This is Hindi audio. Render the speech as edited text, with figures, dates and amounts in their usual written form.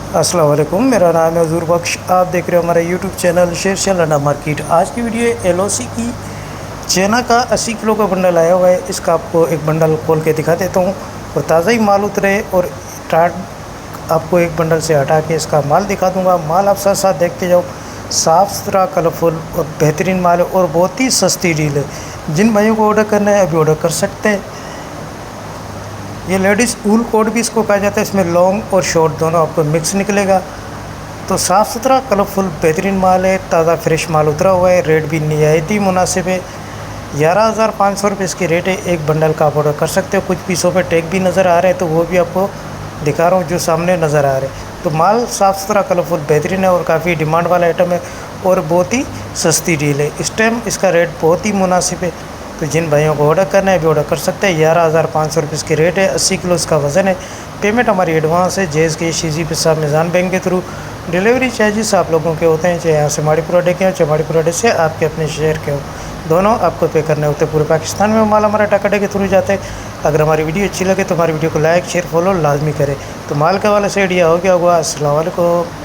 अस्सलाम वालेकुम, मेरा नाम है हजूर बख्श। आप देख रहे हो हमारा YouTube channel Sher Shah Landa market. आज की वीडियो एलओसी की चेना का 80 किलो का बंडल आया हुआ है। इसका आपको एक बंडल खोल के दिखा देता हूँ और ताज़ा ही माल उतरे और टाट आपको एक बंडल से हटा के इसका माल दिखा दूँगा। माल आप साथ साथ देखते जाओ। साफ़ सुथरा, कलरफुल और बेहतरीन माल है और बहुत ही सस्ती डील है। जिन भाइयों को ऑर्डर करना है अभी ऑर्डर कर सकते हैं। ये लेडीज़ ऊल कोट भी इसको कहा जाता है। इसमें लॉन्ग और शॉर्ट दोनों आपको मिक्स निकलेगा। तो साफ़ सुथरा, कलरफुल, बेहतरीन माल है। ताज़ा फ्रेश माल उतरा हुआ है। रेट भी निहायत ही मुनासिब है। 11,500 रुपये इसकी रेट है। एक बंडल का आप ऑर्डर कर सकते हो। कुछ पीसों पे टैग भी नज़र आ रहे हैं तो वो भी आपको दिखा रहा हूँ जो सामने नज़र आ रहे हैं। तो माल साफ़ सुथरा, कलरफुल, बेहतरीन है और काफ़ी डिमांड वाला आइटम है और बहुत ही सस्ती डील है। इस टाइम इसका रेट बहुत ही मुनासिब है। तो जिन भाइयों को ऑर्डर करना है भी ऑर्डर कर सकते हैं। 11,500 रुपये इसकी रेट है। 80 किलो इसका वज़न है। पेमेंट हमारी एडवांस है जेएस के सीजी पे साहब मिज़ान बैंक के थ्रू। डिलीवरी चार्जेस आप लोगों के होते हैं, चाहे यहाँ से माड़ीपुरा डे के हो चाहे माड़ीपुरा डे से आपके अपने शहर के हो, दोनों आपको पे करने होते हैं। पूरे पाकिस्तान में माल हमारा टाकाडे के थ्रू जाता है। अगर हमारी वीडियो अच्छी लगे तो हमारी वीडियो को लाइक शेयर फॉलो लाजमी करें। तो माल के वाले से आइडिया हो गया होगा। अस्सलाम वालेकुम।